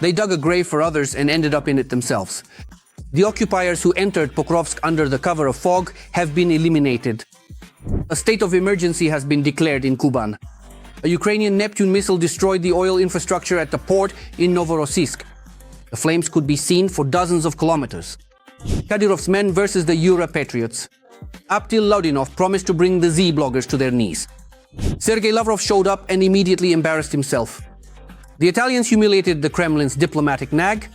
They dug a grave for others and ended up in it themselves. The occupiers who entered Pokrovsk under the cover of fog have been eliminated. A state of emergency has been declared in Kuban. A Ukrainian Neptune missile destroyed the oil infrastructure at the port in Novorossiysk. The flames could be seen for dozens of kilometers. Kadyrov's men versus the Euro patriots. Abtil Laudinov promised to bring the Z bloggers to their knees. Sergei Lavrov showed up and immediately embarrassed himself. The Italians humiliated the Kremlin's diplomatic nag.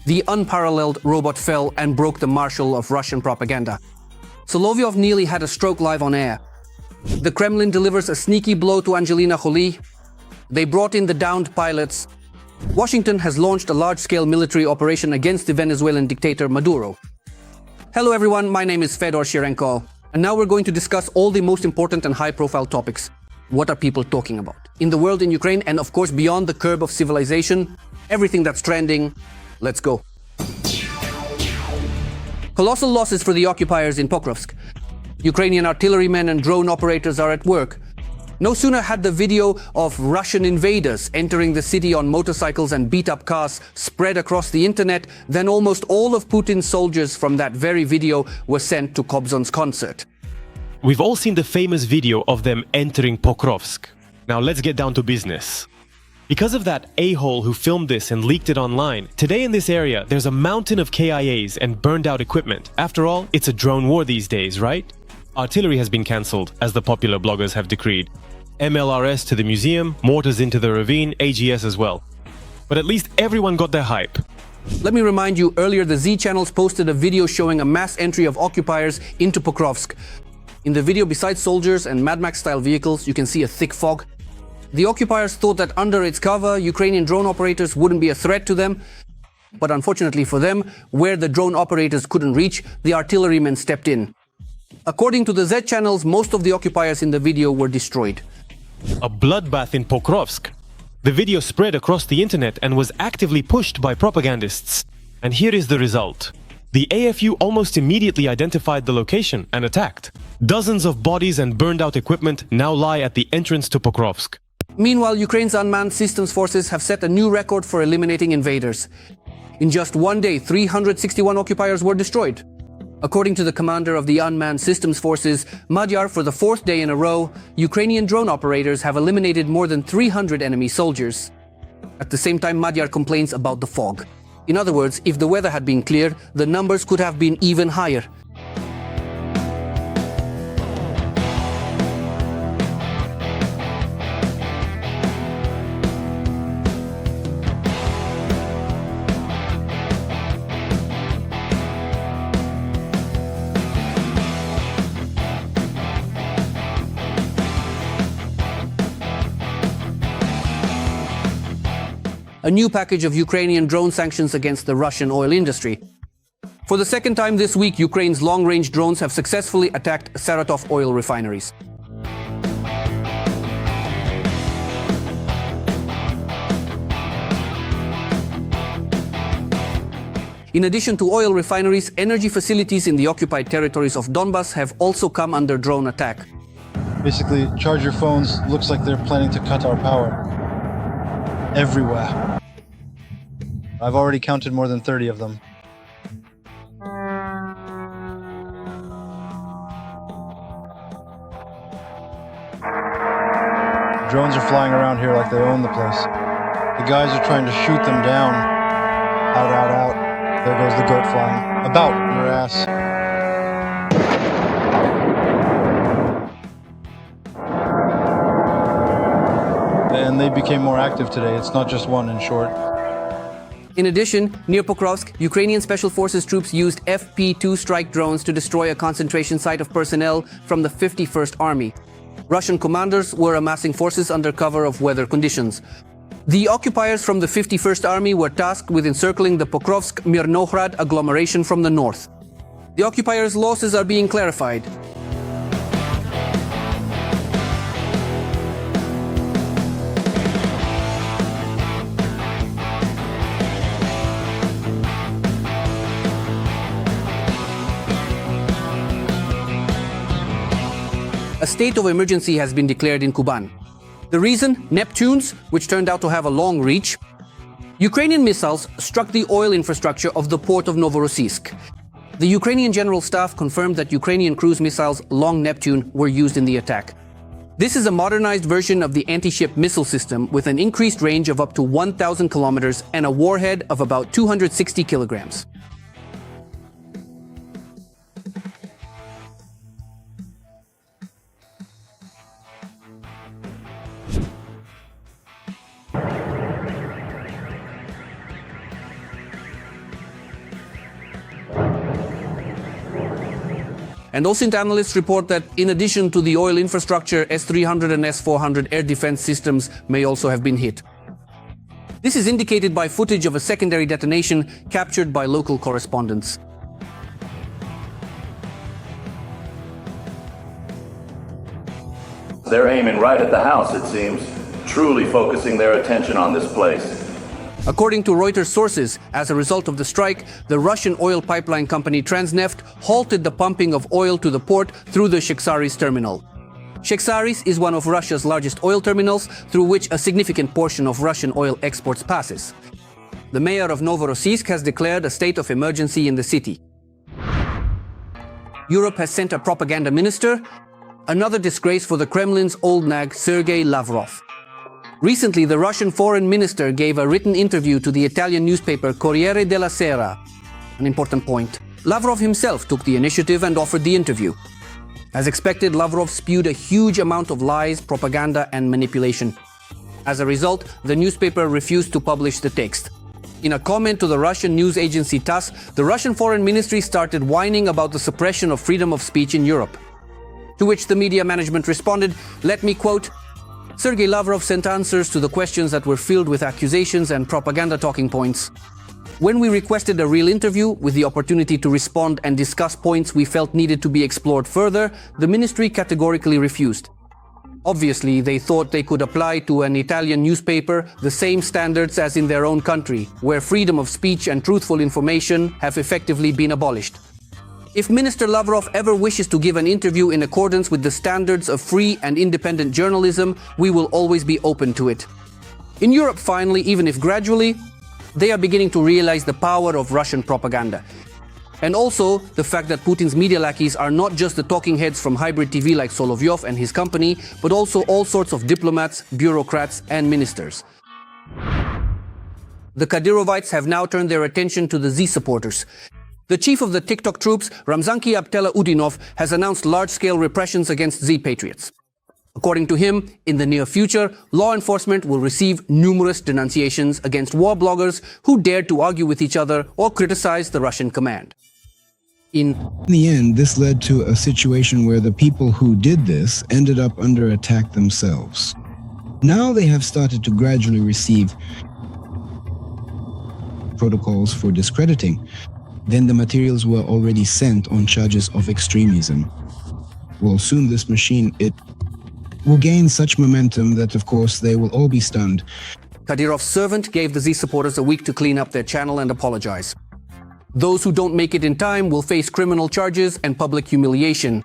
The unparalleled robot fell and broke the marshal of Russian propaganda. Solovyov nearly had a stroke live on air. The Kremlin delivers a sneaky blow to Angelina Jolie. They brought in the downed pilots. Washington has launched a large-scale military operation against the Venezuelan dictator Maduro. Hello everyone, my name is Fedor Shirenko, and now we're going to discuss all the most important and high-profile topics. What are people talking about? In the world, in Ukraine, and of course beyond the curb of civilization, everything that's trending. Let's go. Colossal losses for the occupiers in Pokrovsk. Ukrainian artillerymen and drone operators are at work. No sooner had the video of Russian invaders entering the city on motorcycles and beat-up cars spread across the internet than almost all of Putin's soldiers from that very video were sent to Kobzon's concert. We've all seen the famous video of them entering Pokrovsk. Now let's get down to business. Because of that a-hole who filmed this and leaked it online, today in this area there's a mountain of KIAs and burned out equipment. After all, it's a drone war these days, right? Artillery has been cancelled, as the popular bloggers have decreed. MLRS to the museum, mortars into the ravine, AGS as well. But at least everyone got their hype. Let me remind you, earlier the Z channels posted a video showing a mass entry of occupiers into Pokrovsk. In the video, besides soldiers and Mad Max-style vehicles, you can see a thick fog. The occupiers thought that under its cover, Ukrainian drone operators wouldn't be a threat to them. But unfortunately for them, where the drone operators couldn't reach, the artillerymen stepped in. According to the Z channels, most of the occupiers in the video were destroyed. A bloodbath in Pokrovsk. The video spread across the internet and was actively pushed by propagandists. And here is the result. The AFU almost immediately identified the location and attacked. Dozens of bodies and burned out equipment now lie at the entrance to Pokrovsk. Meanwhile, Ukraine's unmanned systems forces have set a new record for eliminating invaders. In just one day, 361 occupiers were destroyed. According to the commander of the unmanned systems forces, Magyar, for the fourth day in a row, Ukrainian drone operators have eliminated more than 300 enemy soldiers. At the same time, Magyar complains about the fog. In other words, if the weather had been clear, the numbers could have been even higher. A new package of Ukrainian drone sanctions against the Russian oil industry. For the second time this week, Ukraine's long-range drones have successfully attacked Saratov oil refineries. In addition to oil refineries, energy facilities in the occupied territories of Donbas have also come under drone attack. Basically, charge your phones. Looks like they're planning to cut our power. Everywhere. I've already counted more than 30 of them. Drones are flying around here like they own the place. The guys are trying to shoot them down. Out, out, out. There goes the goat flying. About your ass. And they became more active today. It's not just one, in short. In addition, near Pokrovsk, Ukrainian Special Forces troops used FP-2 strike drones to destroy a concentration site of personnel from the 51st Army. Russian commanders were amassing forces under cover of weather conditions. The occupiers from the 51st Army were tasked with encircling the Pokrovsk-Mirnohrad agglomeration from the north. The occupiers' losses are being clarified. A state of emergency has been declared in Kuban. The reason? Neptunes, which turned out to have a long reach. Ukrainian missiles struck the oil infrastructure of the port of Novorossiysk. The Ukrainian General Staff confirmed that Ukrainian cruise missiles Long Neptune were used in the attack. This is a modernized version of the anti-ship missile system with an increased range of up to 1,000 kilometers and a warhead of about 260 kilograms. And OSINT analysts report that in addition to the oil infrastructure, S-300 and S-400 air defense systems may also have been hit. This is indicated by footage of a secondary detonation captured by local correspondents. They're aiming right at the house, it seems, truly focusing their attention on this place. According to Reuters sources, as a result of the strike, the Russian oil pipeline company Transneft halted the pumping of oil to the port through the Sheksaris terminal. Sheksaris is one of Russia's largest oil terminals, through which a significant portion of Russian oil exports passes. The mayor of Novorossiysk has declared a state of emergency in the city. Europe has sent a propaganda minister, another disgrace for the Kremlin's old nag Sergei Lavrov. Recently, the Russian foreign minister gave a written interview to the Italian newspaper Corriere della Sera. An important point. Lavrov himself took the initiative and offered the interview. As expected, Lavrov spewed a huge amount of lies, propaganda, and manipulation. As a result, the newspaper refused to publish the text. In a comment to the Russian news agency TASS, the Russian foreign ministry started whining about the suppression of freedom of speech in Europe. To which the media management responded, let me quote, Sergei Lavrov sent answers to the questions that were filled with accusations and propaganda talking points. When we requested a real interview with the opportunity to respond and discuss points we felt needed to be explored further, the ministry categorically refused. Obviously, they thought they could apply to an Italian newspaper the same standards as in their own country, where freedom of speech and truthful information have effectively been abolished. If Minister Lavrov ever wishes to give an interview in accordance with the standards of free and independent journalism, we will always be open to it. In Europe, finally, even if gradually, they are beginning to realize the power of Russian propaganda. And also the fact that Putin's media lackeys are not just the talking heads from hybrid TV like Solovyov and his company, but also all sorts of diplomats, bureaucrats, and ministers. The Kadyrovites have now turned their attention to the Z supporters. The chief of the TikTok troops, Ramzanki Abtela Udinov, has announced large-scale repressions against Z patriots. According to him, in the near future, law enforcement will receive numerous denunciations against war bloggers who dared to argue with each other or criticize the Russian command. In the end, this led to a situation where the people who did this ended up under attack themselves. Now they have started to gradually receive protocols for discrediting. Then the materials were already sent on charges of extremism. Well, soon this machine, it will gain such momentum that, of course, they will all be stunned. Kadyrov's servant gave the Z supporters a week to clean up their channel and apologize. Those who don't make it in time will face criminal charges and public humiliation.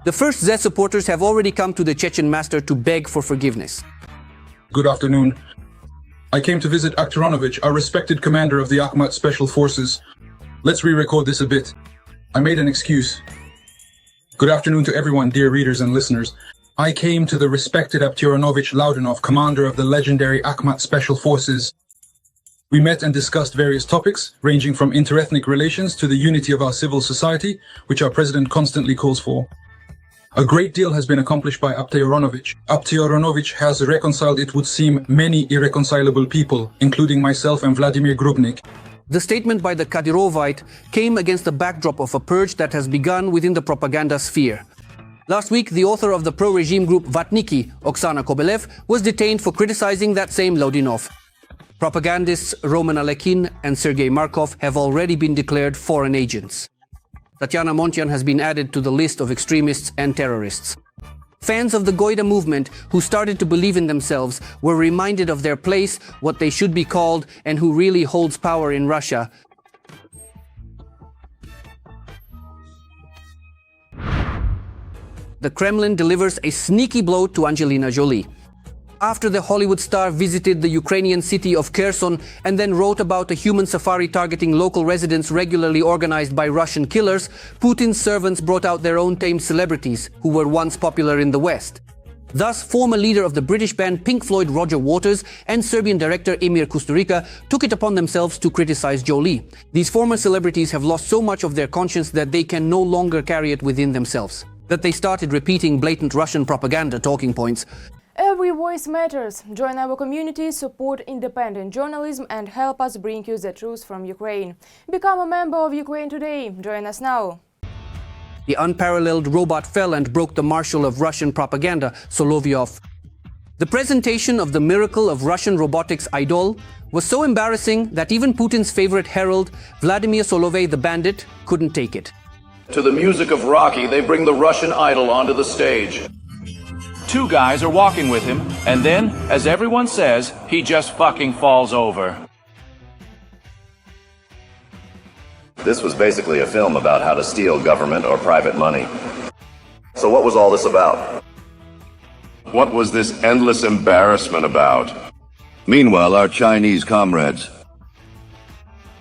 The first Z supporters have already come to the Chechen master to beg for forgiveness. Good afternoon. I came to visit Akhtaronovich, our respected commander of the Akhmat Special Forces. Let's re-record this a bit. I made an excuse. Good afternoon to everyone, dear readers and listeners. I came to the respected Abtyorovich Laudinov, commander of the legendary Akhmat Special Forces. We met and discussed various topics, ranging from interethnic relations to the unity of our civil society, which our president constantly calls for. A great deal has been accomplished by Abtyorovich. Abtyorovich has reconciled, it would seem, many irreconcilable people, including myself and Vladimir Grubnik. The statement by the Kadyrovite came against the backdrop of a purge that has begun within the propaganda sphere. Last week, the author of the pro-regime group Vatniki, Oksana Kobelev, was detained for criticizing that same Laudinov. Propagandists Roman Alekin and Sergei Markov have already been declared foreign agents. Tatiana Montyan has been added to the list of extremists and terrorists. Fans of the Goida movement who started to believe in themselves were reminded of their place, what they should be called, and who really holds power in Russia. The Kremlin delivers a sneaky blow to Angelina Jolie. After the Hollywood star visited the Ukrainian city of Kherson and then wrote about a human safari targeting local residents regularly organized by Russian killers, Putin's servants brought out their own tame celebrities who were once popular in the West. Thus, former leader of the British band Pink Floyd Roger Waters and Serbian director Emir Kusturica took it upon themselves to criticize Jolie. These former celebrities have lost so much of their conscience that they can no longer carry it within themselves, that they started repeating blatant Russian propaganda talking points. Every voice matters. Join our community, support independent journalism and help us bring you the truth from Ukraine. Become a member of Ukraine today. Join us now. The unparalleled robot fell and broke the marshal of Russian propaganda, Solovyov. The presentation of the miracle of Russian robotics idol was so embarrassing that even Putin's favorite herald, Vladimir Solovey the Bandit, couldn't take it. To the music of Rocky, they bring the Russian idol onto the stage. Two guys are walking with him, and then, as everyone says, he just fucking falls over. This was basically a film about how to steal government or private money. So what was all this about? What was this endless embarrassment about? Meanwhile, our Chinese comrades.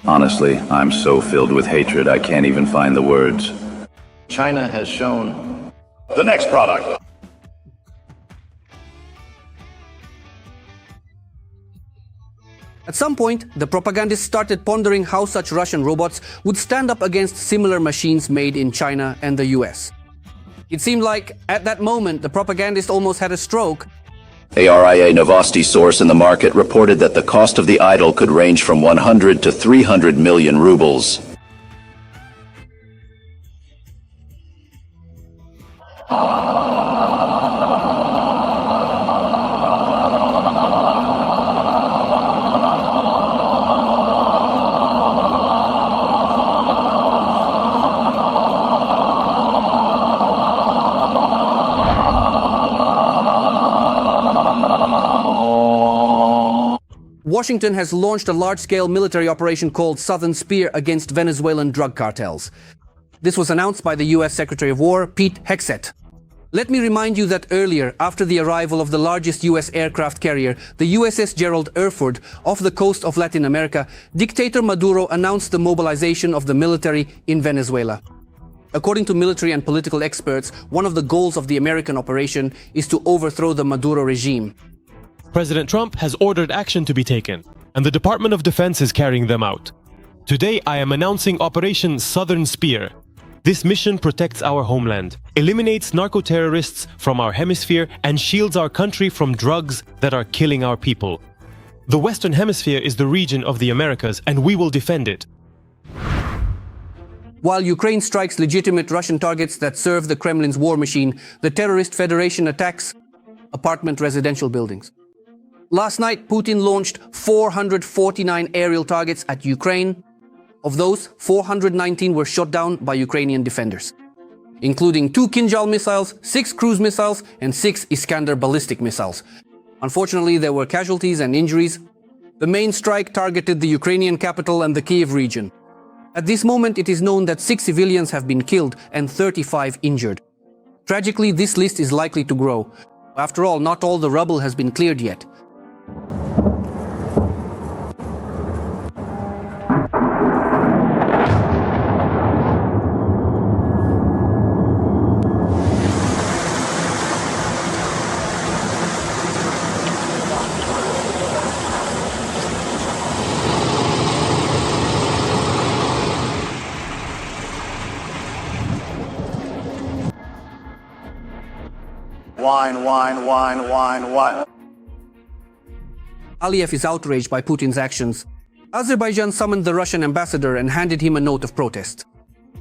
Honestly, I'm so filled with hatred I can't even find the words. China has shown the next product. At some point, the propagandists started pondering how such Russian robots would stand up against similar machines made in China and the US. It seemed like, at that moment, the propagandist almost had a stroke. ARIA Novosti source in the market reported that the cost of the idol could range from 100 to 300 million rubles. Washington has launched a large-scale military operation called Southern Spear against Venezuelan drug cartels. This was announced by the US Secretary of War, Pete Hegseth. Let me remind you that earlier, after the arrival of the largest US aircraft carrier, the USS Gerald Erford, off the coast of Latin America, dictator Maduro announced the mobilization of the military in Venezuela. According to military and political experts, one of the goals of the American operation is to overthrow the Maduro regime. President Trump has ordered action to be taken, and the Department of Defense is carrying them out. Today, I am announcing Operation Southern Spear. This mission protects our homeland, eliminates narco-terrorists from our hemisphere, and shields our country from drugs that are killing our people. The Western Hemisphere is the region of the Americas, and we will defend it. While Ukraine strikes legitimate Russian targets that serve the Kremlin's war machine, the terrorist federation attacks apartment residential buildings. Last night, Putin launched 449 aerial targets at Ukraine. Of those, 419 were shot down by Ukrainian defenders, including 2 Kinjal missiles, 6 cruise missiles, and 6 Iskander ballistic missiles. Unfortunately, there were casualties and injuries. The main strike targeted the Ukrainian capital and the Kyiv region. At this moment, it is known that 6 civilians have been killed and 35 injured. Tragically, this list is likely to grow. After all, not all the rubble has been cleared yet. Wine. Aliyev is outraged by Putin's actions. Azerbaijan summoned the Russian ambassador and handed him a note of protest.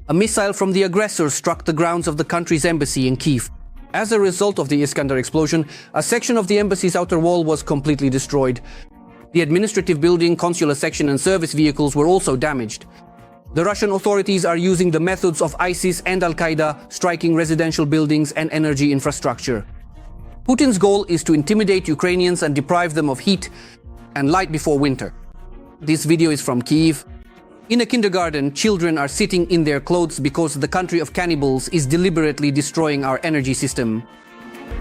A missile from the aggressor struck the grounds of the country's embassy in Kyiv. As a result of the Iskander explosion, a section of the embassy's outer wall was completely destroyed. The administrative building, consular section and service vehicles were also damaged. The Russian authorities are using the methods of ISIS and Al-Qaeda, striking residential buildings and energy infrastructure. Putin's goal is to intimidate Ukrainians and deprive them of heat and light before winter. This video is from Kyiv. In a kindergarten, children are sitting in their clothes because the country of cannibals is deliberately destroying our energy system.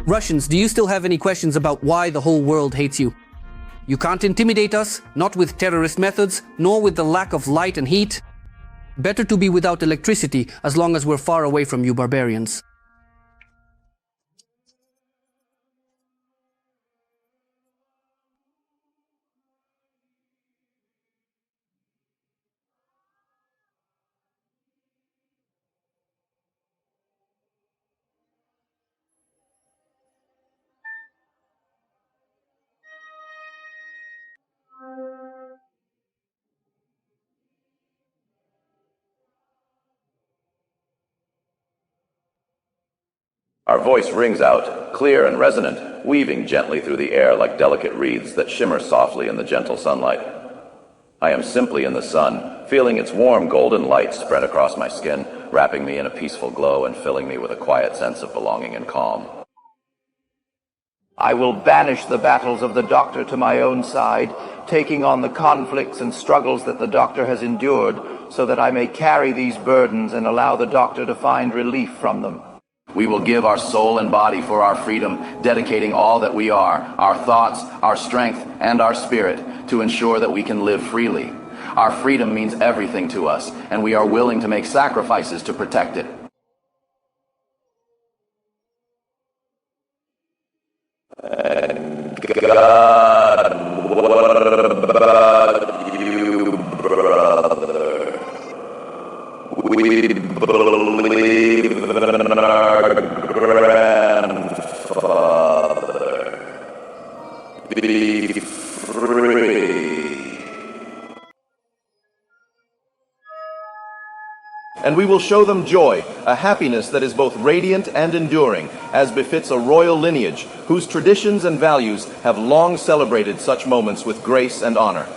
Russians, do you still have any questions about why the whole world hates you? You can't intimidate us, not with terrorist methods, nor with the lack of light and heat. Better to be without electricity as long as we're far away from you barbarians. Our voice rings out, clear and resonant, weaving gently through the air like delicate reeds that shimmer softly in the gentle sunlight. I am simply in the sun, feeling its warm golden light spread across my skin, wrapping me in a peaceful glow and filling me with a quiet sense of belonging and calm. I will banish the battles of the Doctor to my own side, taking on the conflicts and struggles that the Doctor has endured, so that I may carry these burdens and allow the Doctor to find relief from them. We will give our soul and body for our freedom, dedicating all that we are, our thoughts, our strength, and our spirit, to ensure that we can live freely. Our freedom means everything to us, and we are willing to make sacrifices to protect it. And God, what about you, brother? We believe in our grandfather. Be free. And we will show them joy, a happiness that is both radiant and enduring, as befits a royal lineage whose traditions and values have long celebrated such moments with grace and honor.